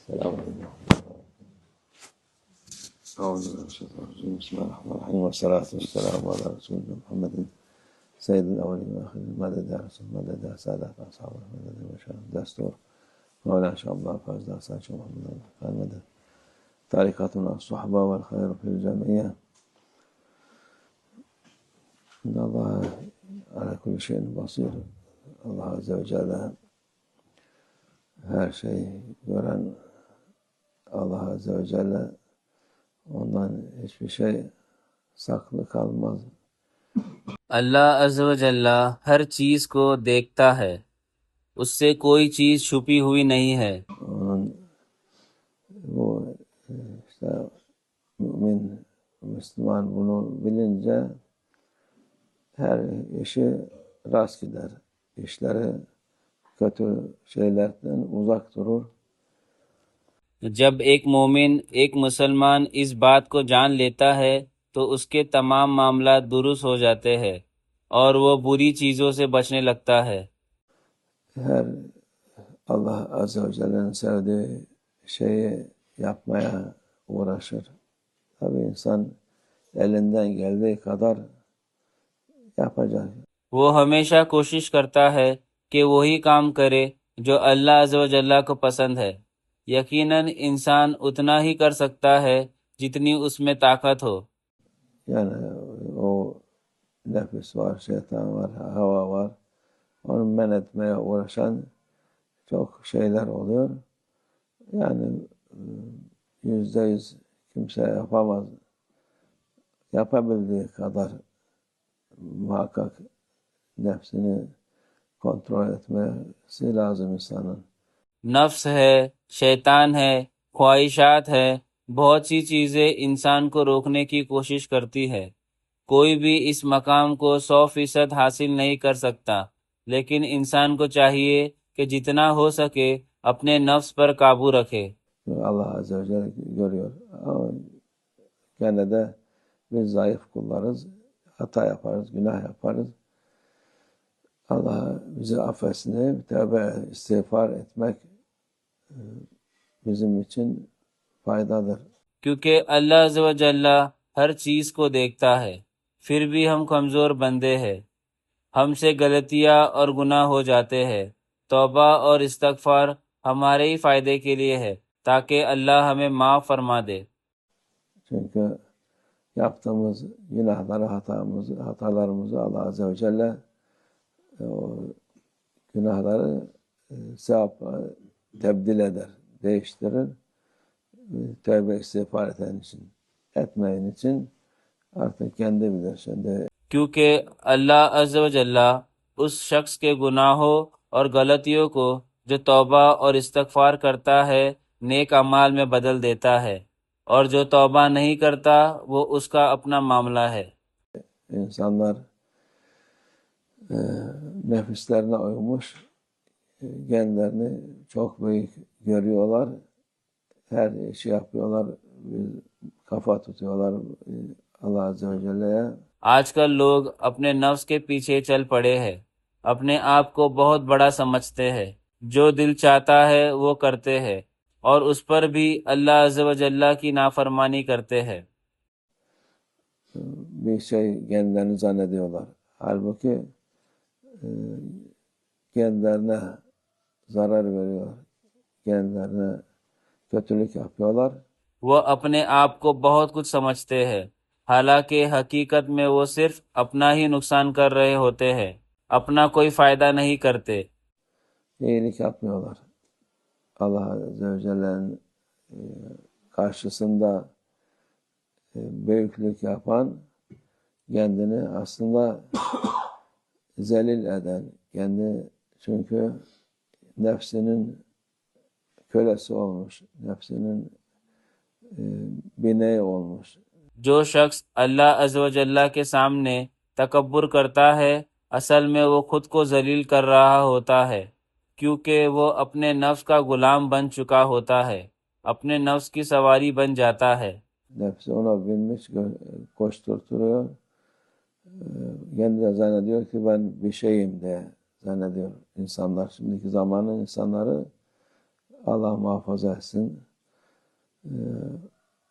السلام علیکم. أعوذ بالله من الشيطان الرجيم. بسم الله الرحمن الرحيم والصلاة والسلام على رسولنا محمد سید الاولین والآخرین. مدد یا رسول، مدد یا سادات اصحاب، مدد یا مشاهد دستور مولانا شاء الله فاز داستان شاء محمد مدد طریقتنا الصحبة والخير في الجمعية. إن الله على كل شيء بصير. Allah Azze ve Celle her şeyi gören Allah Azze ve Celle, ondan hiçbir şey saklı kalmaz. اللہ عز و جل ہر چیز کو دیکھتا ہے، اس سے کوئی چیز چھپی ہوئی نہیں ہے۔ Onun bu işte mümin, Müslüman bunu bilince her işi rast gider. İşleri kötü şeylerden uzak durur. جب ایک مومن ایک مسلمان اس بات کو جان لیتا ہے تو اس کے تمام معاملات درست ہو جاتے ہیں اور وہ بری چیزوں سے بچنے لگتا ہے۔ Her Allah Azze ve Celle'nin sevdiği şeyi yapmaya uğraşır. Tabii insan elinden geldiği kadar yapacak. وہ ہمیشہ کوشش کرتا ہے کہ وہی کام کرے جو اللہ عز و جل کو پسند ہے۔ یقیناً انسان اتنا ہی کر سکتا ہے جتنی اس میں طاقت ہو۔ Yani o nefis var, şeytan var, hava var. Onu men etmeye uğraşan çok şeyler oluyor. Yani %100 kimse yapamaz. Yapabildiği kadar muhakkak nefsini kontrol etmesi lazım insanın. نفس ہے، شیطان ہے، خواہشات ہے، بہت سی چیزیں انسان کو روکنے کی کوشش کرتی ہے۔ کوئی بھی اس مقام کو 100% حاصل نہیں کر سکتا، لیکن انسان کو چاہیے کہ جتنا ہو سکے اپنے نفس پر قابو رکھے۔ Allah Azze ve Celle görüyor. Ama gene de biz zayıf kullarız. Hata yaparız, günah yaparız. Allah bizi affetsin. Tövbe, istiğfar etmek bizim için faydadır. کیونکہ اللہ عز و جل ہر چیز کو دیکھتا ہے، پھر بھی ہم کمزور بندے ہیں، ہم سے غلطیاں اور گناہ ہو جاتے ہیں۔ توبہ اور استغفار ہمارے ہی فائدے کے لیے ہے تاکہ اللہ ہمیں معاف فرما دے۔ Çünkü yaptığımız günahları, hatalarımızı Allah Azze ve Celle o günahları sevap tebdil eder, değiştirir. Tövbe istiğfar etmeyin için artık kendi bilir. Şimdi کیونکہ اللہ عز و جل اس شخص کے گناہوں اور غلطیوں کو جو توبہ اور استغفار کرتا ہے نیک اعمال میں بدل دیتا ہے، اور جو توبہ نہیں کرتا وہ اس کا اپنا معاملہ ہے۔ insanlar nefislerine uymuş, kendilerini çok büyük görüyorlar. Her işi yapıyorlar, kafa tutuyorlar Allah Azze ve Celle'ye. آج کل لوگ اپنے نفس کے پیچھے چل پڑے ہیں، اپنے آپ کو بہت بڑا سمجھتے ہیں، جو دل چاہتا ہے وہ کرتے ہیں، اور اس پر بھی اللہ عز و جل کی نافرمانی کرتے ہیں۔ Bir şey kendilerini zannediyorlar. Halbuki kendilerine zarar veriyor, kendilerine kötülük yapıyorlar. وہ اپنے آپ کو بہت کچھ سمجھتے ہیں، حالانکہ حقیقت میں وہ صرف اپنا ہی نقصان کر رہے ہوتے ہیں، اپنا کوئی فائدہ نہیں کرتے۔ İyilik yapmıyorlar. Allah Azze ve Celle'nin karşısında büyüklük yapan, kendini aslında zelil eden, kendi çünkü nefsinin kölesi olmuş, nefsinin bineği olmuş. جو شخص اللہ عز و جل کے سامنے تکبر کرتا ہے اصل میں وہ خود کو ذلیل کر رہا ہوتا ہے، کیونکہ وہ اپنے نفس کا غلام بن چکا ہوتا ہے، اپنے نفس کی سواری بن جاتا ہے۔ Nefsi ona binmiş, koşturtuyor. Kendi de zannediyor ki ben bir şeyim diye zannediyor insanlar. Şimdiki zamanın insanları Allah muhafaza etsin.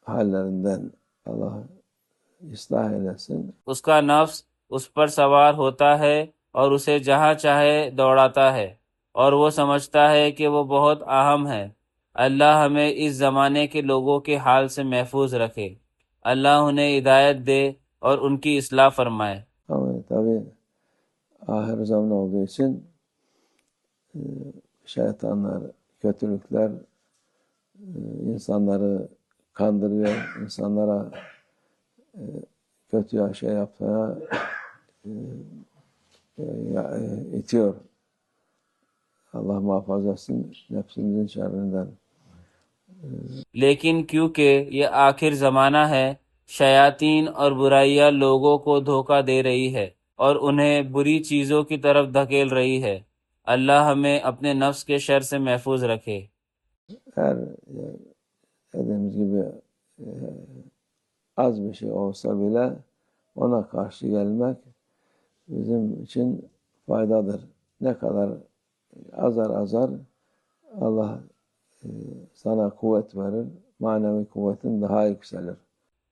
Hallerinden Allah ıslah eylesin. اس کا نفس اس پر سوار ہوتا ہے اور اسے جہاں چاہے دوڑاتا ہے اور وہ سمجھتا ہے کہ وہ بہت اہم ہے۔ اللہ ہمیں اس زمانے کے لوگوں کے حال سے محفوظ رکھے۔ اللہ انہیں hidayet دے اور ان کی اصلاح فرمائے۔ Ama tabii ahir zaman olduğu için şeytanlar, kötülükler insanları kandırıyor, insanlara kötü şey yapmaya itiyor. Allah muhafaza etsin nefsimizin şerrinden. لیکن کیونکہ یہ آخر زمانہ ہے، شیاطین اور برائیاں لوگوں کو دھوکہ دے رہی ہے اور انہیں بری چیزوں کی طرف دھکیل رہی ہے۔ اللہ ہمیں اپنے نفس کے شر سے محفوظ رکھے۔ Her dediğimiz gibi az bir şey olsa bile ona karşı gelmek bizim için faydadır. Ne kadar azar azar Allah sana kuvvet verir, manevi kuvvetin daha yükselir.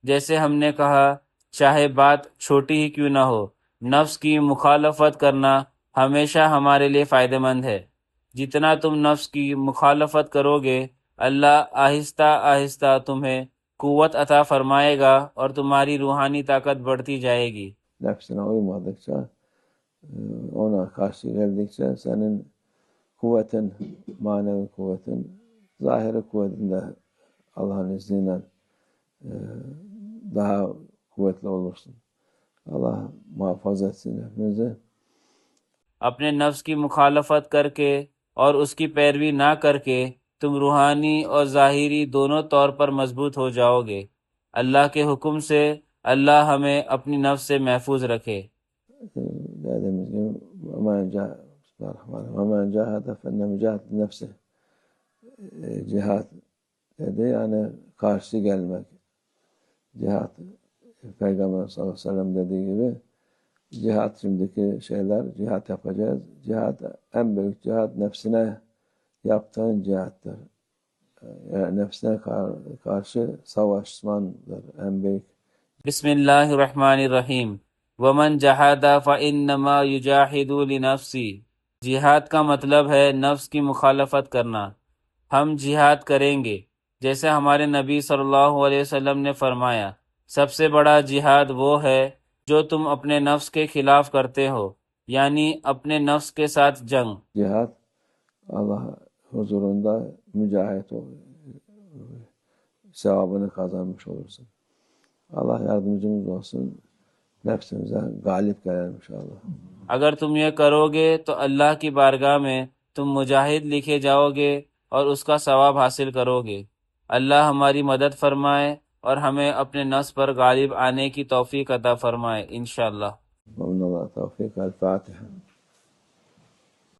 جیسے ہم نے کہا، چاہے بات چھوٹی ہی کیوں نہ ہو، نفس کی مخالفت کرنا ہمیشہ ہمارے لیے فائدہ مند ہے۔ جتنا تم نفس کی مخالفت کرو گے، اللہ آہستہ آہستہ تمہیں قوت عطا فرمائے گا اور تمہاری روحانی طاقت بڑھتی جائے گی۔ Nefsine uymadıkça, ona karşı geldikçe senin kuvvetin, manevi kuvvetin, zahiri kuvvetin de Allah'ın izniyle daha kuvvetli olursun. Allah muhafaza etsin hepimizi. اپنے نفس کی مخالفت کر کے اور اس کی پیروی نہ کر کے تم روحانی اور ظاہری دونوں طور پر مضبوط ہو جاؤ گے۔ اللہ کے حکم سے اللہ ہمیں اپنی نفس سے محفوظ رکھے۔ Dediğimiz gibi وَمَنْ جَاهَدَ فَاِنَّ مُجَاهَدْ نَفْسِهِ Cihat dedi, yani karşı gelmek. Cihat, Peygamber sallallahu aleyhi ve sellem dediği gibi cihat, şimdiki şeyler, cihat yapacağız. Cihat, en büyük cihat nefsine yaptığın cihattır. Yani nefsine karşı savaşmandır en büyük. بسم اللہ الرحمن الرحیم۔ ومن جہاد فانما یجاہد لنفسی۔ جہاد کا مطلب ہے نفس کی مخالفت کرنا۔ ہم جہاد کریں گے، جیسے ہمارے نبی صلی اللہ علیہ وسلم نے فرمایا، سب سے بڑا جہاد وہ ہے جو تم اپنے نفس کے خلاف کرتے ہو، یعنی اپنے نفس کے ساتھ جنگ۔ Cihat, Allah huzurunda mücahit ol, sevabını kazanmış olursun. Allah yardımcımız olsun. Nefsimize galip gelelim inşallah. اگر تم یہ کرو گے تو اللہ کی بارگاہ میں تم مجاہد لکھے جاؤ گے اور اس کا ثواب حاصل کرو گے۔ اللہ ہماری مدد فرمائے اور ہمیں اپنے نفس پر غالب آنے کی توفیق عطا فرمائے انشاءاللہ۔ ومن الله توفيق. الفاتحة.